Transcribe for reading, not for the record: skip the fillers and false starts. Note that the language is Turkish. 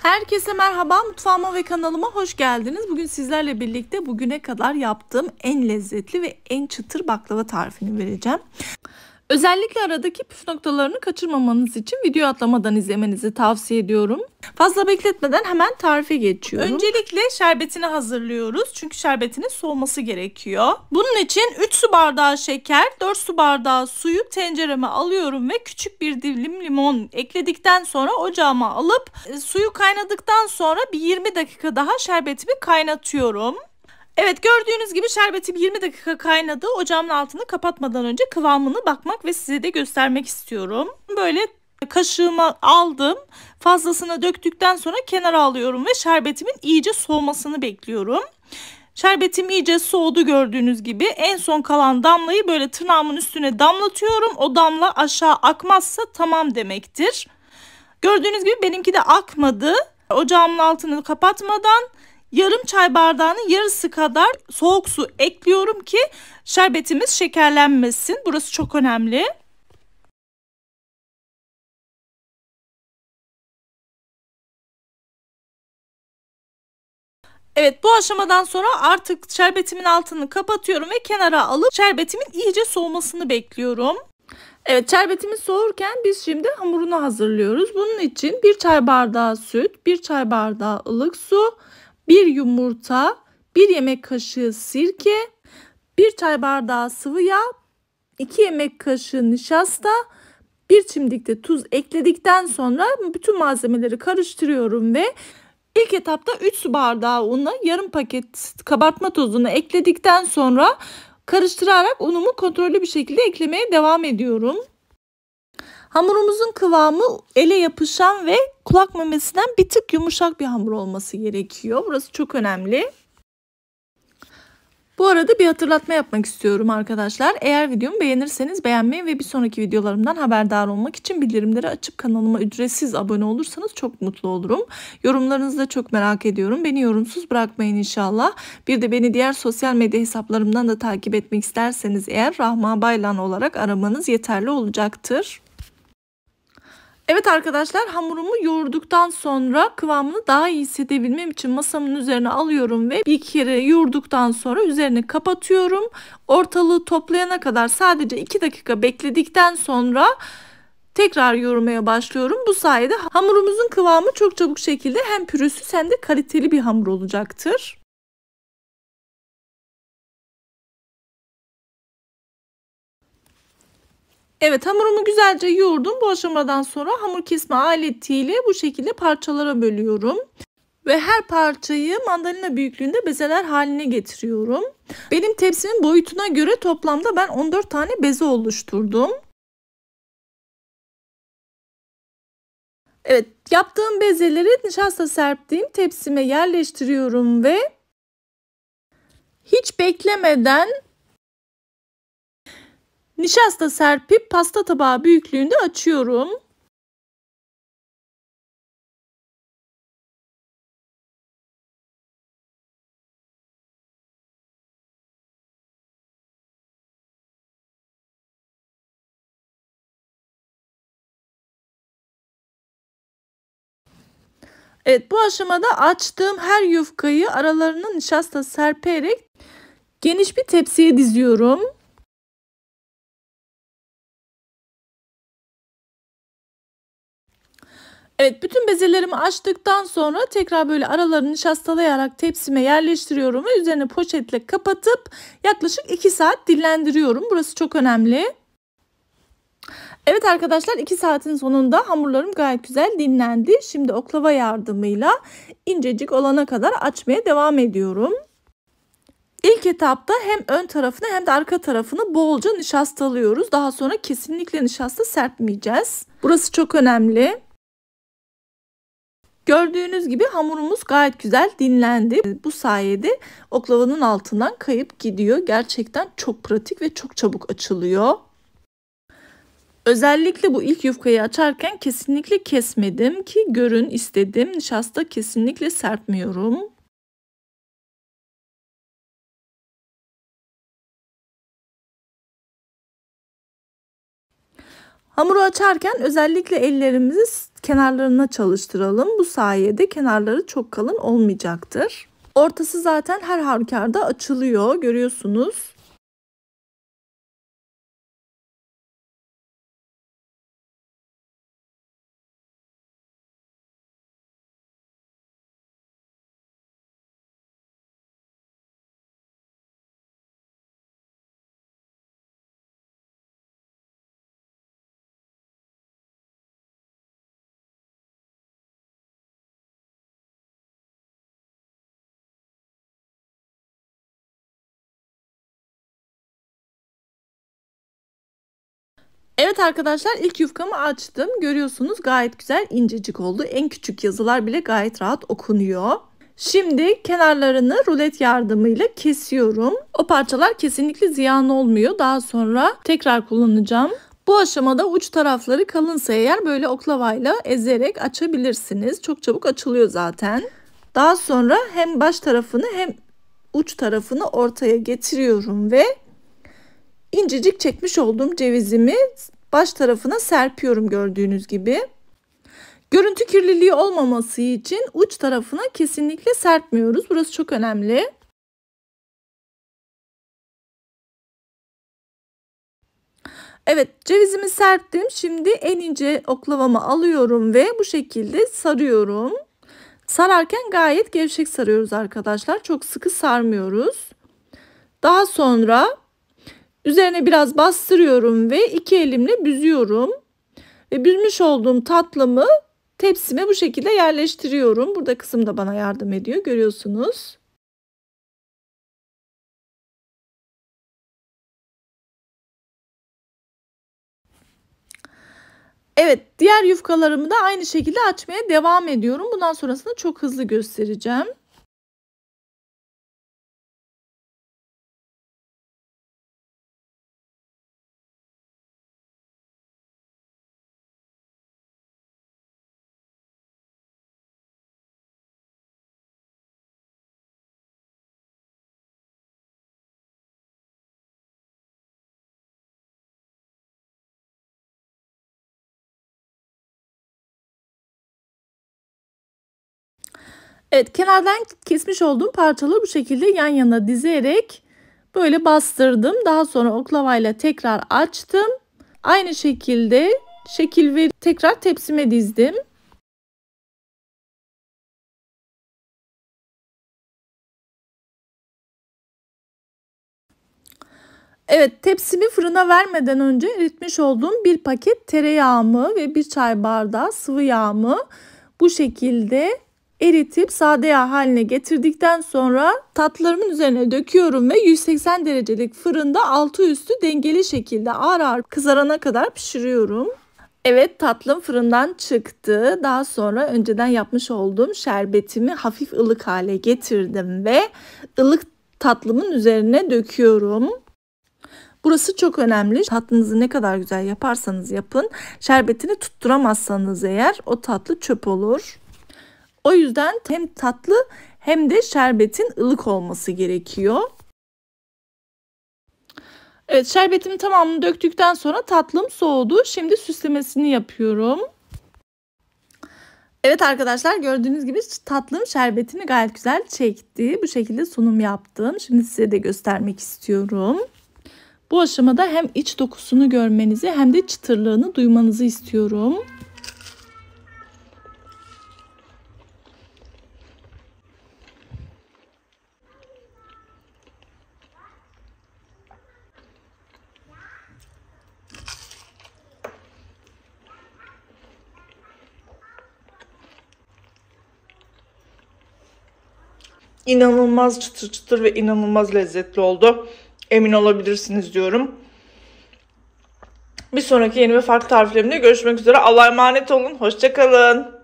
Herkese merhaba, mutfağıma ve kanalıma hoş geldiniz. Bugün sizlerle birlikte bugüne kadar yaptığım en lezzetli ve en çıtır baklava tarifini vereceğim. Özellikle aradaki püf noktalarını kaçırmamanız için video atlamadan izlemenizi tavsiye ediyorum. Fazla bekletmeden hemen tarife geçiyorum. Öncelikle şerbetini hazırlıyoruz. Çünkü şerbetinin soğuması gerekiyor. Bunun için 3 su bardağı şeker, 4 su bardağı suyu tencereme alıyorum ve küçük bir dilim limon ekledikten sonra ocağıma alıp suyu kaynadıktan sonra bir 20 dakika daha şerbetimi kaynatıyorum. Evet, gördüğünüz gibi şerbetim 20 dakika kaynadı. Ocağımın altını kapatmadan önce kıvamını bakmak ve size de göstermek istiyorum. Böyle kaşığıma aldım. Fazlasını döktükten sonra kenara alıyorum ve şerbetimin iyice soğumasını bekliyorum. Şerbetim iyice soğudu gördüğünüz gibi. En son kalan damlayı böyle tırnağımın üstüne damlatıyorum. O damla aşağı akmazsa tamam demektir. Gördüğünüz gibi benimki de akmadı. Ocağımın altını kapatmadan yarım çay bardağının yarısı kadar soğuk su ekliyorum ki şerbetimiz şekerlenmesin. Burası çok önemli. Evet, bu aşamadan sonra artık şerbetimin altını kapatıyorum ve kenara alıp şerbetimin iyice soğumasını bekliyorum. Evet, şerbetimiz soğurken biz şimdi hamurunu hazırlıyoruz. Bunun için 1 çay bardağı süt, 1 çay bardağı ılık su, 1 yumurta, 1 yemek kaşığı sirke, 1 çay bardağı sıvı yağ, 2 yemek kaşığı nişasta, 1 çimdik de tuz ekledikten sonra bütün malzemeleri karıştırıyorum ve ilk etapta 3 su bardağı una, yarım paket kabartma tozunu ekledikten sonra karıştırarak unumu kontrollü bir şekilde eklemeye devam ediyorum. Hamurumuzun kıvamı ele yapışan ve kulak memesinden bir tık yumuşak bir hamur olması gerekiyor. Burası çok önemli. Bu arada bir hatırlatma yapmak istiyorum arkadaşlar. Eğer videomu beğenirseniz beğenmeyi ve bir sonraki videolarımdan haberdar olmak için bildirimleri açıp kanalıma ücretsiz abone olursanız çok mutlu olurum. Yorumlarınızı da çok merak ediyorum. Beni yorumsuz bırakmayın inşallah. Bir de beni diğer sosyal medya hesaplarımdan da takip etmek isterseniz eğer Rahma Baylan olarak aramanız yeterli olacaktır. Evet arkadaşlar, hamurumu yoğurduktan sonra kıvamını daha iyi hissedebilmem için masamın üzerine alıyorum ve bir kere yoğurduktan sonra üzerini kapatıyorum. Ortalığı toplayana kadar sadece 2 dakika bekledikten sonra tekrar yoğurmaya başlıyorum. Bu sayede hamurumuzun kıvamı çok çabuk şekilde hem pürüzsüz hem de kaliteli bir hamur olacaktır. Evet, hamurumu güzelce yoğurdum. Bu aşamadan sonra hamur kesme aletiyle bu şekilde parçalara bölüyorum. Ve her parçayı mandalina büyüklüğünde bezeler haline getiriyorum. Benim tepsimin boyutuna göre toplamda ben 14 tane beze oluşturdum. Evet, yaptığım bezeleri nişasta serptiğim tepsime yerleştiriyorum ve hiç beklemeden nişasta serpip pasta tabağı büyüklüğünde açıyorum. Evet, bu aşamada açtığım her yufkayı aralarına nişasta serperek geniş bir tepsiye diziyorum. Evet, bütün bezelerimi açtıktan sonra tekrar böyle aralarını nişastalayarak tepsime yerleştiriyorum ve üzerine poşetle kapatıp yaklaşık 2 saat dinlendiriyorum. Burası çok önemli. Evet arkadaşlar, 2 saatin sonunda hamurlarım gayet güzel dinlendi. Şimdi oklava yardımıyla incecik olana kadar açmaya devam ediyorum. İlk etapta hem ön tarafını hem de arka tarafını bolca nişastalıyoruz. Daha sonra kesinlikle nişasta serpmeyeceğiz. Burası çok önemli. Gördüğünüz gibi hamurumuz gayet güzel dinlendi. Bu sayede oklavanın altından kayıp gidiyor. Gerçekten çok pratik ve çok çabuk açılıyor. Özellikle bu ilk yufkayı açarken kesinlikle kesmedim ki görün istedim. Nişasta kesinlikle serpmiyorum. Hamuru açarken özellikle ellerimizi kenarlarına çalıştıralım. Bu sayede kenarları çok kalın olmayacaktır. Ortası zaten her halükarda açılıyor, görüyorsunuz. Evet arkadaşlar, ilk yufkamı açtım. Görüyorsunuz gayet güzel incecik oldu. En küçük yazılar bile gayet rahat okunuyor. Şimdi kenarlarını rulet yardımıyla kesiyorum. O parçalar kesinlikle ziyan olmuyor. Daha sonra tekrar kullanacağım. Bu aşamada uç tarafları kalınsa eğer böyle oklavayla ezerek açabilirsiniz. Çok çabuk açılıyor zaten. Daha sonra hem baş tarafını hem uç tarafını ortaya getiriyorum ve incecik çekmiş olduğum cevizimi baş tarafına serpiyorum gördüğünüz gibi. Görüntü kirliliği olmaması için uç tarafına kesinlikle serpmiyoruz. Burası çok önemli. Evet, cevizimi serptim. Şimdi en ince oklavamı alıyorum ve bu şekilde sarıyorum. Sararken gayet gevşek sarıyoruz arkadaşlar. Çok sıkı sarmıyoruz. Daha sonra üzerine biraz bastırıyorum ve iki elimle büzüyorum. Ve büzmüş olduğum tatlımı tepsime bu şekilde yerleştiriyorum. Burada kızım da bana yardım ediyor, görüyorsunuz. Evet, diğer yufkalarımı da aynı şekilde açmaya devam ediyorum. Bundan sonrasında çok hızlı göstereceğim. Evet, kenardan kesmiş olduğum parçaları bu şekilde yan yana dizerek böyle bastırdım. Daha sonra oklavayla tekrar açtım. Aynı şekilde şekil ve tekrar tepsime dizdim. Evet, tepsimi fırına vermeden önce eritmiş olduğum bir paket tereyağımı ve bir çay bardağı sıvı yağımı bu şekilde eritip sade yağ haline getirdikten sonra tatlılarımın üzerine döküyorum ve 180 derecelik fırında altı üstü dengeli şekilde ağır ağır kızarana kadar pişiriyorum. Evet, tatlım fırından çıktı. Daha sonra önceden yapmış olduğum şerbetimi hafif ılık hale getirdim ve ılık tatlımın üzerine döküyorum. Burası çok önemli. Tatlınızı ne kadar güzel yaparsanız yapın, şerbetini tutturamazsanız eğer o tatlı çöp olur. O yüzden hem tatlı hem de şerbetin ılık olması gerekiyor. Evet, şerbetimin tamamını döktükten sonra tatlım soğudu. Şimdi süslemesini yapıyorum. Evet arkadaşlar, gördüğünüz gibi tatlım şerbetini gayet güzel çekti. Bu şekilde sunum yaptım. Şimdi size de göstermek istiyorum. Bu aşamada hem iç dokusunu görmenizi hem de çıtırlığını duymanızı istiyorum. İnanılmaz çıtır çıtır ve inanılmaz lezzetli oldu. Emin olabilirsiniz diyorum. Bir sonraki yeni ve farklı tariflerimde görüşmek üzere. Allah'a emanet olun. Hoşça kalın.